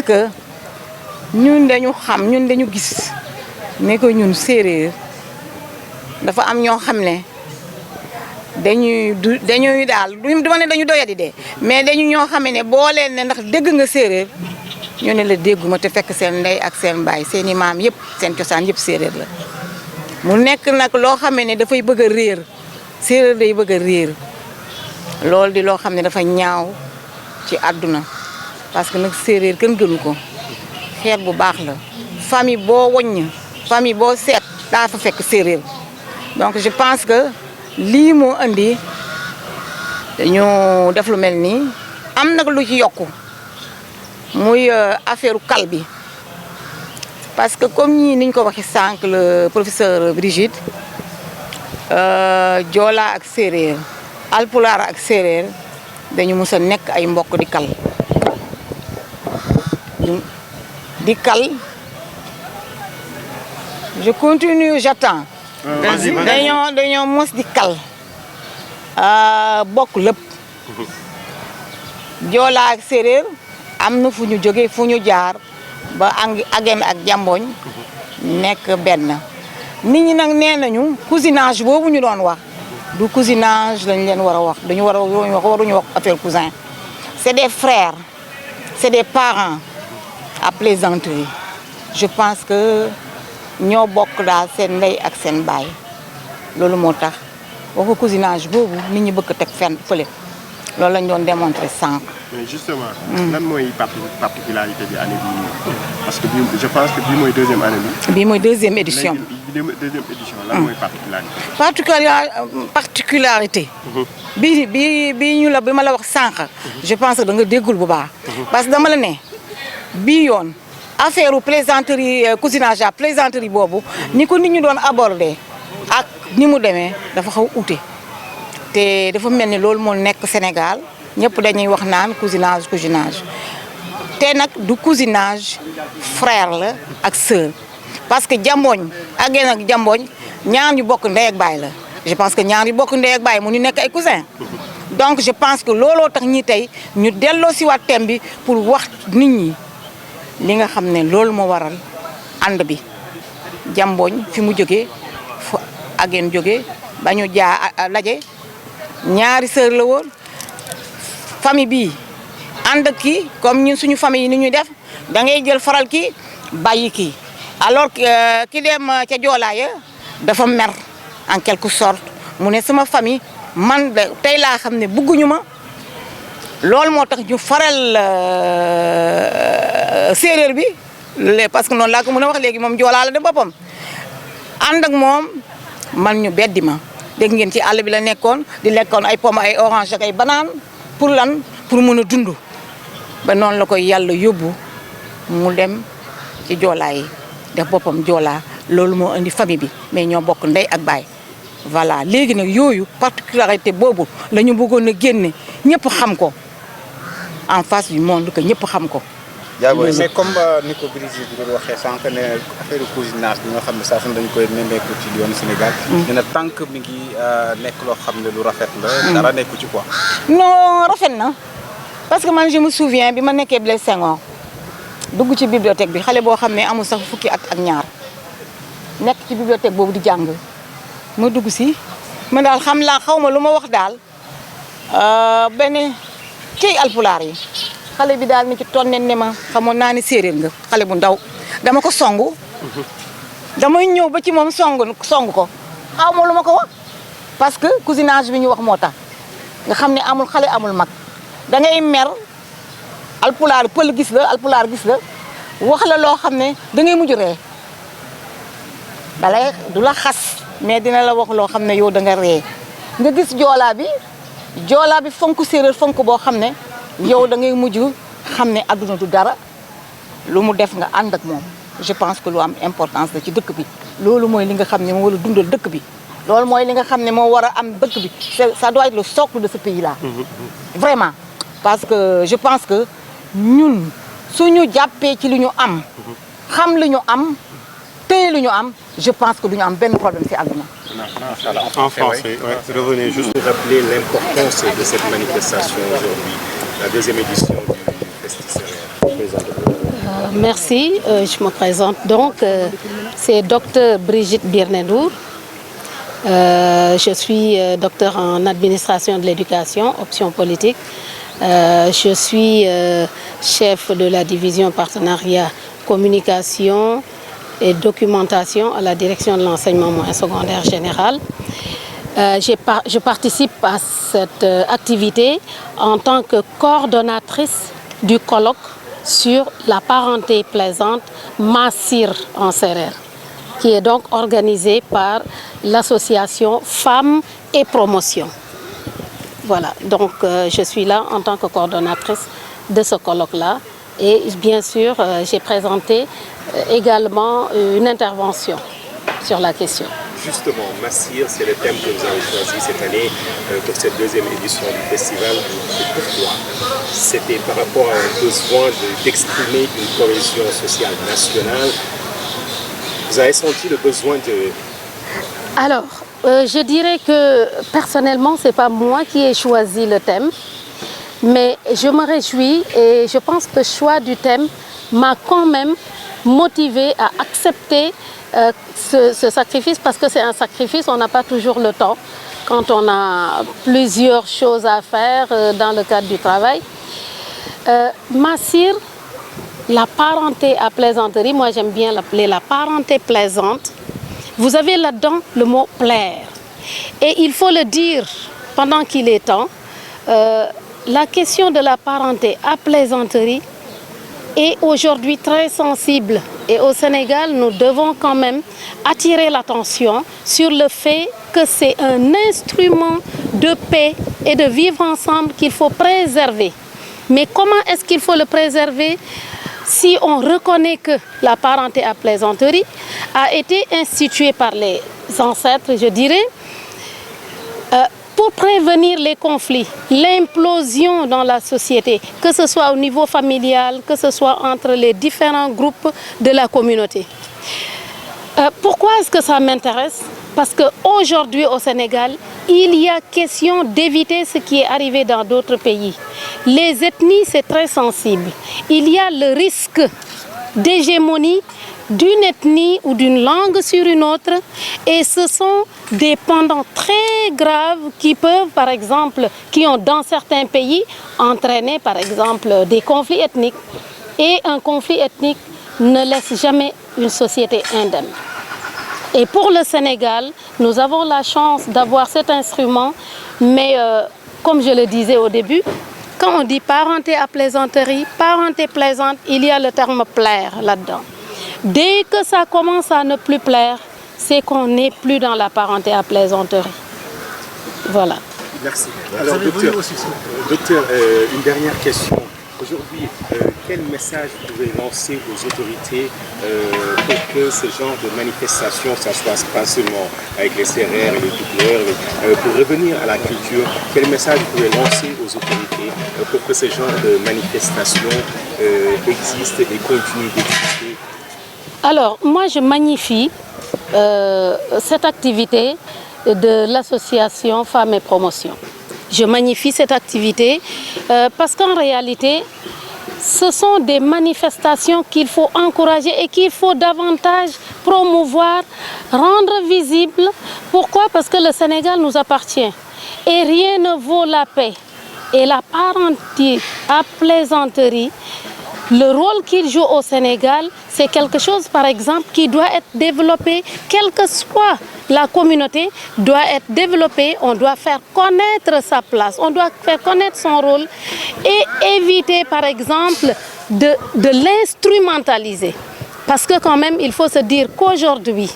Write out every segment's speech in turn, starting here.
que ñun dañu xam ñun dañu gis ne que ñun séeréer dafa am ñoo xam ne dañuy daal duma ne dañu doyadi de mais dañu ñoo xam ne boo leen ne ndax dégg nga séeréer ñu ne la dégguma te fekk seen ndey ak seen baay seen i maam yëpp seen cosaan yëpp séeréer la mu nekk nag loo xam ne dafay bëgg a réer séeréer day bëgg a réer loolu di loo xam ne dafa ñaaw ci àdduna parce que nag séeréer kenn gënu ko xeet bu baax la famille boo woññ famille boo seet daa fa fekk séeréer donc je pense que lii moo indi dañu def lu mel nii am nag lu ci yokku muy affaire kal bi parce que comme ñii niñ ko waxee sànq le professeur Brigitte Joola ak séeréer alpulaar ak séeréer dañu mës a nekk ay mbokk di kal je continue j'attends dañoo mos di kal bokk lépp Joola ak séeréer am na fu ñu jóge fu ñu jaar ba Ageen ak Jamboñ nekk benn nit ñi nag nee nañu cousinage boobu ñu doon wax du cousinage lañ leen war a wax waruñu wax affaire cousin c'est des frères c'est des parents à plaisanterie je pense que ñoo bokk daal seen ndey ak seen baay loolu moo tax waxu cousinage boobu nit ñi bëgg a teg fenn fële loolu lañ doon démontrer sànq. mais justement. lan mooy particularité bi année bii parce que je pense que bii mooy deuxième année bi. bii mooy deuxième édition. deuxième édition lan mooy particularité. particularité. bi ma la wax sànq. je pense que da nga déggul bu baax. parce que dama la ne bii yoon affaire plaisanterie cousinage à plaisanterie boobu ni ko nit ñu doon aborder ak ni mu demee dafa xaw ute. te dafa mel ni loolu moo nekk Sénégal ñëpp dañuy wax naan cousinage te nag du cousinage frère la ak sœur parce que Jamboñ Ageen ak Jamboñ ñaar ñu bokk ndey ak baay la je pense que ñaar ñu bokk ndey ak baay mu ñu nekk ay cousin donc je pense que looloo tax ñi tey ñu delloo si waat thème bi pour wax nit ñi li nga xam ne loolu moo waral ànd bi Jamboñ fi mu jógee fu Ageen jógee ba ñu laje ñaari sœur la woon famille bii ànd ak kii comme ñun suñu famille yi ni ñuy def da ngay jël faral kii bàyyi kii alors ki dem ca Joola ya dafa mer en quelque sorte mu ne sama famille man de tey laa xam ne bëgguñu ma loolu moo tax ñu faral séeréer bi parce que noonu laa ko mën a wax léegi moom Joola la de boppam ànd ak moom man ñu beddi ma dégg ngeen ci àll bi la nekkoon di lekkoon ay pomme ay orange ak ay banaan pour lan pour mën a dund ba noonu la koy yàlla yóbbu mu dem ci joolaa yi def boppam joolaa loolu moo indi famille bi mais ñoo bokk ndey ak baay voilà léegi nag yooyu particularité boobu la ñu bëggoon a génne ñëpp xam ko en face du monde que ñëpp xam ko. mais comme ni ko Brigitte bi doon waxee sànq ne affaire cousinage bi nga xam ne saa su dañu koy nemmeeku ci yoonu Sénégal. nee na tant que mi ngi nekk loo xam ne lu rafet la. dara nekku ci quoi. non rafet na parce que man je me souviens bi ma nekkee Blaise Senghor dugg ci bibliothèque bi xale boo xam ne amul sax fukki at ak ñaar nekk ci bibliothèque boobu di jàng ma dugg si man daal xaw ma lu ma wax daal benn cey alpulaar yi. xale bi daal ni ci tonne ne ma xamoon naa ni séeréer nga xale bu ndaw dama ko songu damay ñëw ba ci moom song ko xaw ma lu ma ko wax parce que cousinage bi ñu wax moo tax nga xam ne amul xale amul mag da ngay mer alpulaar pël gis la alpulaar gis la wax la loo xam ne da ngay mujj ree balay du la xas mais dina la wax loo xam ne yow da nga ree nga gis joolaa bi fonk séeréer fonk boo xam ne yow da ngay mujj xam ne adduna du dara lu mu def nga ànd ak moom je pense que lu am importance la ci dëkk bi loolu mooy li nga xam ne moo war a dundal dëkk bi loolu mooy li nga xam ne moo war a am dëkk bi ça doit être le socle de ce pays là vraiment parce que je pense que ñun suñu jàppee ci li ñu am xam li ñu am téye li ñu am je pense que du ñu am benn problème ci àdduna. En français, ouais. Revenez juste pour rappeler l'importance de cette manifestation aujourd'hui, la deuxième édition du Festi Sereer. Merci. Je me présente donc. C'est Dr Brigitte Birnendour. Je suis docteur en administration de l'éducation, option politique. Je suis chef de la division partenariat communication et documentation à la direction de l'enseignement moyen secondaire général. Je participe à cette activité en tant que coordonnatrice du colloque sur la parenté plaisante Massir en Sérère, qui est donc organisé par l'association Femmes et Promotion. Voilà, donc je suis là en tant que coordonnatrice de ce colloque-là et bien sûr j'ai présenté également une intervention sur la question. Justement, Massir, c'est le thème que vous avez choisi cette année pour cette deuxième édition du festival. Pourquoi? C'était par rapport à un besoin d'exprimer une cohésion sociale nationale. Vous avez senti le besoin de... Alors, je dirais que personnellement, ce n'est pas moi qui ai choisi le thème, mais je me réjouis et je pense que le choix du thème m'a quand même motivé à accepter ce sacrifice, parce que c'est un sacrifice, on n'a pas toujours le temps quand on a plusieurs choses à faire dans le cadre du travail. Massir, la parenté à plaisanterie, moi j'aime bien l'appeler la parenté plaisante. Vous avez là-dedans le mot plaire. Et il faut le dire pendant qu'il est temps, la question de la parenté à plaisanterie est aujourd'hui très sensible. Et au Sénégal, nous devons quand même attirer l'attention sur le fait que c'est un instrument de paix et de vivre ensemble qu'il faut préserver. Mais comment est-ce qu'il faut le préserver si on reconnaît que la parenté à plaisanterie a été instituée par les ancêtres, je dirais, pour prévenir les conflits, l'implosion dans la société, que ce soit au niveau familial, que ce soit entre les différents groupes de la communauté. Pourquoi est-ce que ça m'intéresse? Parce qu'aujourd'hui au Sénégal, il y a question d'éviter ce qui est arrivé dans d'autres pays. Les ethnies, c'est très sensible. Il y a le risque d'hégémonie d'une ethnie ou d'une langue sur une autre, et ce sont des pendants très graves qui peuvent, par exemple, qui ont dans certains pays entraîné, par exemple, des conflits ethniques. Et un conflit ethnique ne laisse jamais une société indemne. Et pour le Sénégal, nous avons la chance d'avoir cet instrument, mais comme je le disais au début, quand on dit parenté à plaisanterie, parenté plaisante, il y a le terme plaire là-dedans. Dès que ça commence à ne plus plaire, c'est qu'on n'est plus dans la parenté à plaisanterie. Voilà. Merci. Alors, docteur, une dernière question. Aujourd'hui, quel message vous pouvez lancer aux autorités pour que ce genre de manifestation, ça ne se passe pas seulement avec les Sérères et les Toucouleurs, pour revenir à la culture, quel message vous pouvez lancer aux autorités pour que ce genre de manifestation existe et continue d'exister? Alors, moi, je magnifie cette activité de l'association Femmes et Promotion. Je magnifie cette activité parce qu'en réalité, ce sont des manifestations qu'il faut encourager et qu'il faut davantage promouvoir, rendre visibles. Pourquoi? Parce que le Sénégal nous appartient et rien ne vaut la paix. Et la parenté à plaisanterie, le rôle qu'il joue au Sénégal, c'est quelque chose, par exemple, qui doit être développé, quelle que soit la communauté, doit être développé. On doit faire connaître sa place, on doit faire connaître son rôle et éviter, par exemple, de l'instrumentaliser. Parce que quand même, il faut se dire qu'aujourd'hui,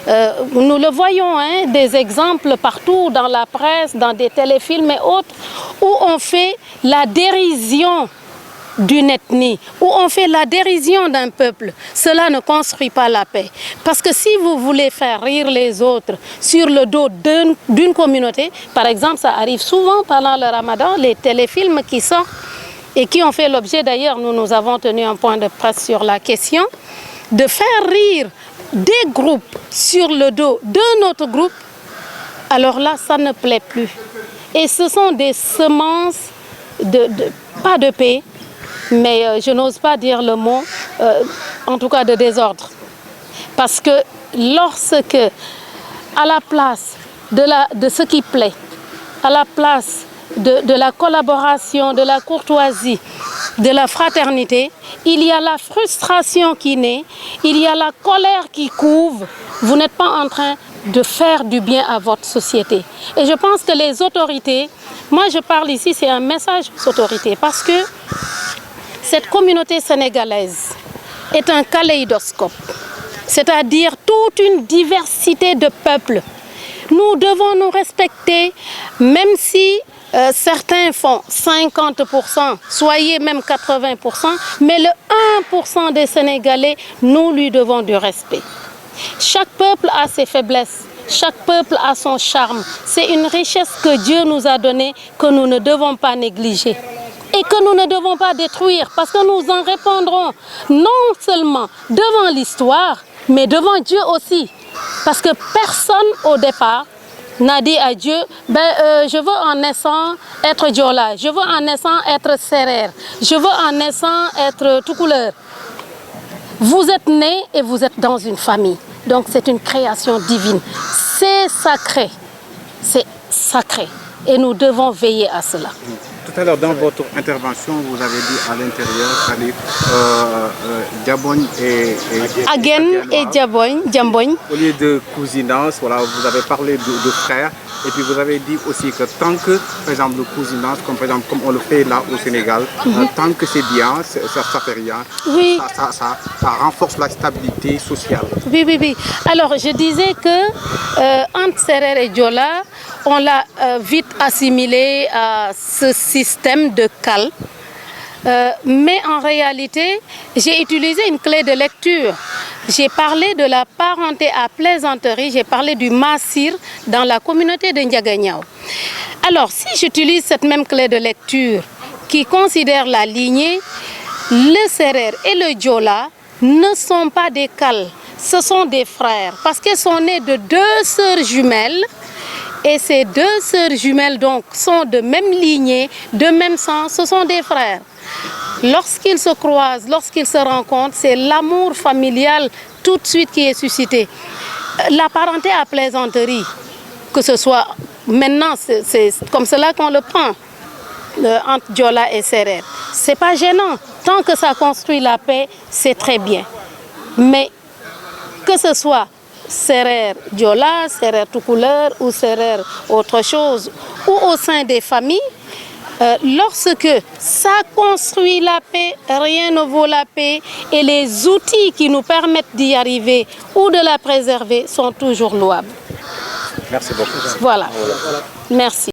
nous le voyons, hein, des exemples partout dans la presse, dans des téléfilms et autres, où on fait la dérision d'une ethnie, où on fait la dérision d'un peuple. Cela ne construit pas la paix. Parce que si vous voulez faire rire les autres sur le dos d'une communauté, par exemple, ça arrive souvent pendant le Ramadan, les téléfilms qui sortent et qui ont fait l'objet, d'ailleurs, nous avons tenu un point de presse sur la question, de faire rire des groupes sur le dos d'un autre groupe, alors là, ça ne plaît plus. Et ce sont des semences, pas de paix, mais je n'ose pas dire le mot, en tout cas de désordre. Parce que lorsque, à la place de ce qui plaît, à la place de la collaboration, de la courtoisie, de la fraternité, il y a la frustration qui naît, il y a la colère qui couve. Vous n'êtes pas en train de faire du bien à votre société. Et je pense que les autorités, moi je parle ici, c'est un message aux autorités, parce que cette communauté sénégalaise est un kaléidoscope, c'est-à-dire toute une diversité de peuples. Nous devons nous respecter, même si certains font 50%, soyez même 80%, mais le 1% des Sénégalais, nous lui devons du respect. Chaque peuple a ses faiblesses, chaque peuple a son charme. C'est une richesse que Dieu nous a donnée, que nous ne devons pas négliger. Et que nous ne devons pas détruire, parce que nous en répondrons non seulement devant l'histoire, mais devant Dieu aussi. Parce que personne au départ n'a dit à Dieu, je veux en naissant être Diola, je veux en naissant être Serer, je veux en naissant être tout couleur. Vous êtes né et vous êtes dans une famille. Donc c'est une création divine. C'est sacré. C'est sacré. Et nous devons veiller à cela. Tout à l'heure, dans votre intervention, vous avez dit à l'intérieur, Diabogne et Agen et Diambogne. Au lieu de cousinance, voilà, vous avez parlé de frères. Et puis vous avez dit aussi que tant que, par exemple, le cousinage, comme on le fait là au Sénégal, tant que c'est bien, ça fait rien. Oui. Ça renforce la stabilité sociale. Oui, oui, oui. Alors, je disais que entre Serer et Diola, on l'a vite assimilé à ce système de cal. Mais en réalité, j'ai utilisé une clé de lecture. J'ai parlé de la parenté à plaisanterie, j'ai parlé du massir dans la communauté de Ndiaganiao. Alors, si j'utilise cette même clé de lecture qui considère la lignée, le Serer et le Diola ne sont pas des cals, ce sont des frères, parce qu'ils sont nés de deux sœurs jumelles. Et ces deux sœurs jumelles donc sont de même lignée, de même sang, ce sont des frères. Lorsqu'ils se croisent, lorsqu'ils se rencontrent, c'est l'amour familial tout de suite qui est suscité. La parenté à plaisanterie, que ce soit maintenant, c'est comme cela qu'on le prend, entre Diola et Serer. C'est pas gênant. Tant que ça construit la paix, c'est très bien. Mais que ce soit Serer Diola, Serer tout couleur ou Serer autre chose, ou au sein des familles, lorsque ça construit la paix, rien ne vaut la paix et les outils qui nous permettent d'y arriver ou de la préserver sont toujours louables. Merci beaucoup. Voilà. Merci.